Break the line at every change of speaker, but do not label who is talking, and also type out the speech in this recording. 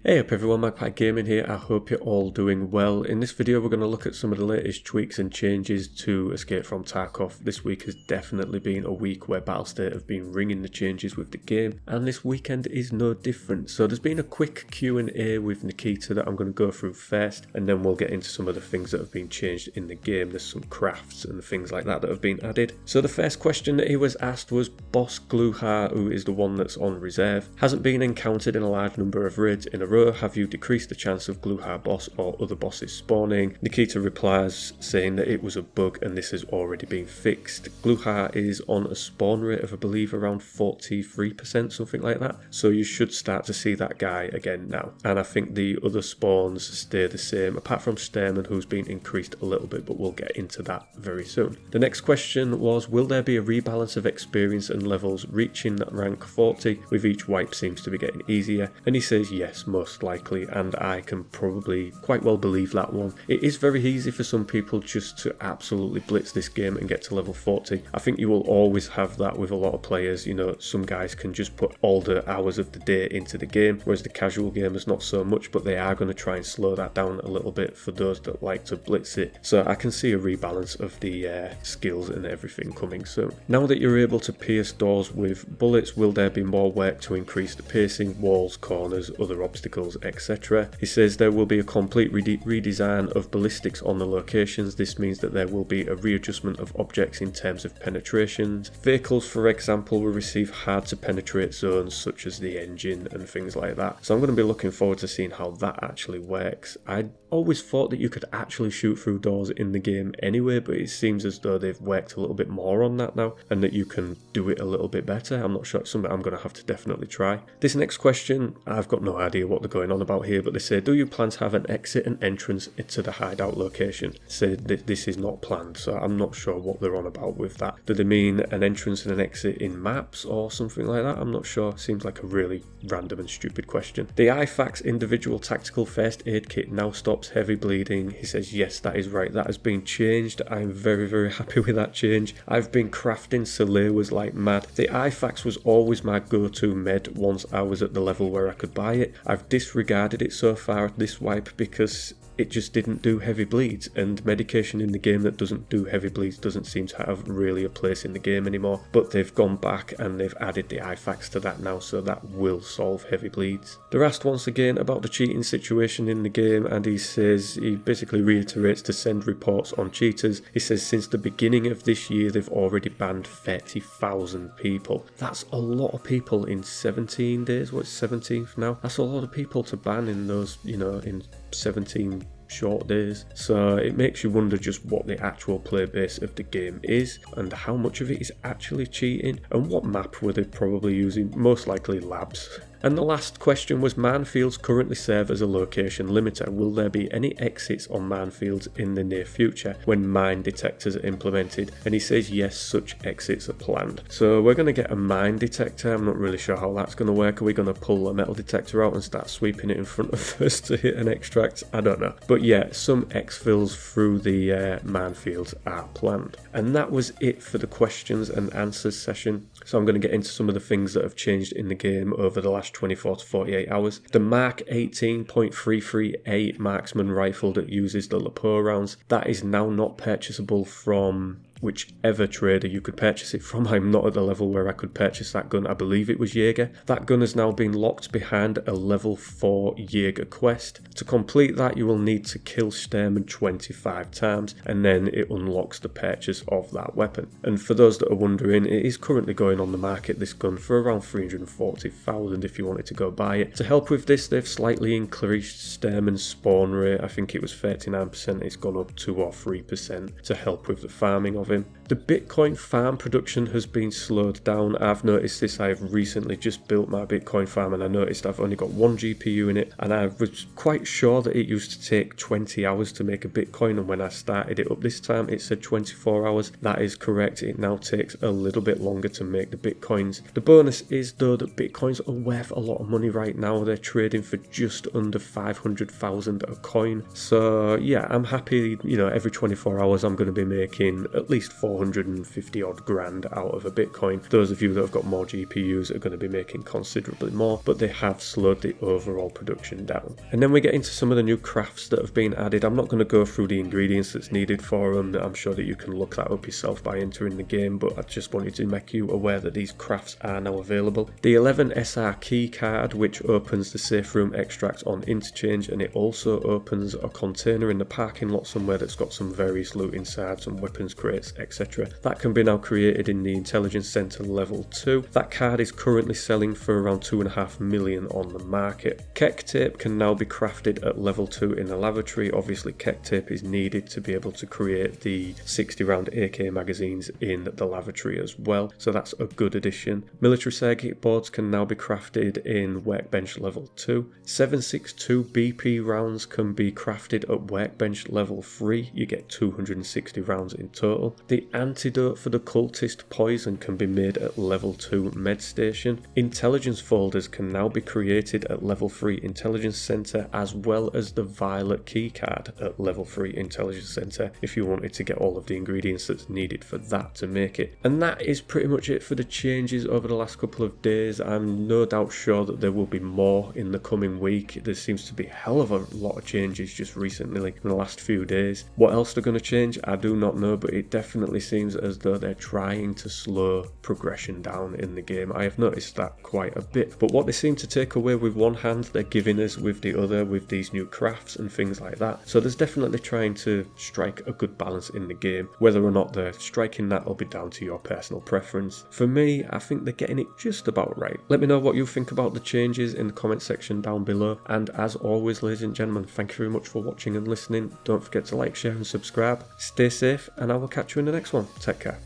Hey up everyone, Magpie Gaming here. I hope you're all doing well. In this video we're going to look at some of the latest tweaks and changes to Escape From Tarkov. This week has definitely been a week where Battlestate have been ringing the changes with the game, and this weekend is no different. So there's been a quick Q&A with Nikita that I'm going to go through first, and then we'll get into some of the things that have been changed in the game. There's some crafts and things like that have been added. So the first question that he was asked was, Boss Gluhar, who is the one that's on reserve, hasn't been encountered in a large number of raids in a row. Have you decreased the chance of Gluhar boss or other bosses spawning? Nikita replies saying that it was a bug and this has already been fixed. Gluhar is on a spawn rate of I believe around 43%, something like that, so you should start to see that guy again now. And I think the other spawns stay the same apart from Stearman, who's been increased a little bit, but we'll get into that very soon. The next question was, will there be a rebalance of experience and levels reaching rank 40 with each wipe seems to be getting easier? And he says yes, most likely, and I can probably quite well believe that one. It is very easy for some people just to absolutely blitz this game and get to level 40. I think you will always have that with a lot of players. You know, some guys can just put all the hours of the day into the game, whereas the casual gamers not so much, but they are going to try and slow that down a little bit for those that like to blitz it. So I can see a rebalance of the skills and everything coming soon. Now that you're able to pierce doors with bullets, will there be more work to increase the piercing, walls, corners, other obstacles, etc.? He says there will be a complete redesign of ballistics on the locations. This means that there will be a readjustment of objects in terms of penetrations. Vehicles, for example, will receive hard to penetrate zones such as the engine and things like that. So I'm going to be looking forward to seeing how that actually works. I always thought that you could actually shoot through doors in the game anyway, but it seems as though they've worked a little bit more on that now and that you can do it a little bit better. I'm not sure, it's something I'm going to have to definitely try. This next question, I've got no idea what they're going on about here, but they say, do you plan to have an exit and entrance into the hideout location? Say that this is not planned, so I'm not sure what they're on about with that. Do they mean an entrance and an exit in maps or something like that? I'm not sure. Seems like a really random and stupid question. The IFAX individual tactical first aid kit now stops heavy bleeding. He says yes, that is right, that has been changed. I'm very happy with that change. I've been crafting Salewas like mad. The IFAX was always my go-to med once I was at the level where I could buy it. I've disregarded it so far at this wipe because it just didn't do heavy bleeds, and medication in the game that doesn't do heavy bleeds doesn't seem to have really a place in the game anymore, but they've gone back and they've added the IFAX to that now, so that will solve heavy bleeds. They're asked once again about the cheating situation in the game, and he basically reiterates to send reports on cheaters. He says since the beginning of this year they've already banned 30,000 people. That's a lot of people in 17 days. What's 17th now? That's a lot of people to ban in those, in 17 short days. So it makes you wonder just what the actual play base of the game is and how much of it is actually cheating, and what map were they probably using. Most likely labs. And the last question was, minefields currently serve as a location limiter. Will there be any exits on minefields in the near future when mine detectors are implemented? And he says yes, such exits are planned. So we're going to get a mine detector. I'm not really sure how that's going to work. Are we going to pull a metal detector out and start sweeping it in front of us to hit an extract? I don't know. But yeah, some exfils through the minefields are planned. And that was it for the questions and answers session. So I'm going to get into some of the things that have changed in the game over the last 24 to 48 hours. The Mark 18.338 marksman rifle that uses the Lapot rounds, that is now not purchasable from whichever trader you could purchase it from. I'm not at the level where I could purchase that gun. I believe it was Jaeger. That gun has now been locked behind a level 4 Jaeger quest. To complete that, you will need to kill Stearman 25 times, and then it unlocks the purchase of that weapon. And for those that are wondering, it is currently going on the market, this gun, for around 340,000 if you wanted to go buy it. To help with this, they've slightly increased Stearman's spawn rate. I think it was 39%, it's gone up 2 or 3% to help with the farming of him. The Bitcoin farm production has been slowed down. I've noticed this. I've recently just built my Bitcoin farm and I noticed I've only got one GPU in it, and I was quite sure that it used to take 20 hours to make a Bitcoin, and when I started it up this time it said 24 hours. That is correct, it now takes a little bit longer to make the Bitcoins. The bonus is though that Bitcoins are worth a lot of money right now. They're trading for just under 500,000 a coin. So yeah, I'm happy, every 24 hours I'm going to be making at least 400 450 odd grand out of a Bitcoin. Those of you that have got more GPUs are going to be making considerably more, but they have slowed the overall production down. And then we get into some of the new crafts that have been added. I'm not going to go through the ingredients that's needed for them. I'm sure that you can look that up yourself by entering the game, but I just wanted to make you aware that these crafts are now available. The 11 SR key card, which opens the safe room extract on interchange, and it also opens a container in the parking lot somewhere that's got some various loot inside, some weapons crates, etc. That can be now created in the intelligence center level 2. That card is currently selling for around 2.5 million on the market. Keck tape can now be crafted at level 2 in the lavatory. Obviously Keck tape is needed to be able to create the 60 round AK magazines in the lavatory as well, so that's a good addition. Military circuit boards can now be crafted in workbench level 2. 7.62 BP rounds can be crafted at workbench level 3. You get 260 rounds in total. The antidote for the cultist poison can be made at level 2 med station. Intelligence folders can now be created at level 3 intelligence center, as well as the violet keycard at level 3 intelligence center if you wanted to get all of the ingredients that's needed for that to make it. And that is pretty much it for the changes over the last couple of days. I'm no doubt sure that there will be more in the coming week. There seems to be a hell of a lot of changes just recently, like in the last few days. What else they're going to change, I do not know, but it definitely seems as though they're trying to slow progression down in the game. I have noticed that quite a bit. But what they seem to take away with one hand, they're giving us with the other, with these new crafts and things like that. So there's definitely trying to strike a good balance in the game. Whether or not they're striking that will be down to your personal preference. For me, I think they're getting it just about right. Let me know what you think about the changes in the comment section down below. And as always, ladies and gentlemen, thank you very much for watching and listening. Don't forget to like, share and subscribe. Stay safe, and I will catch you in the next one. Take care.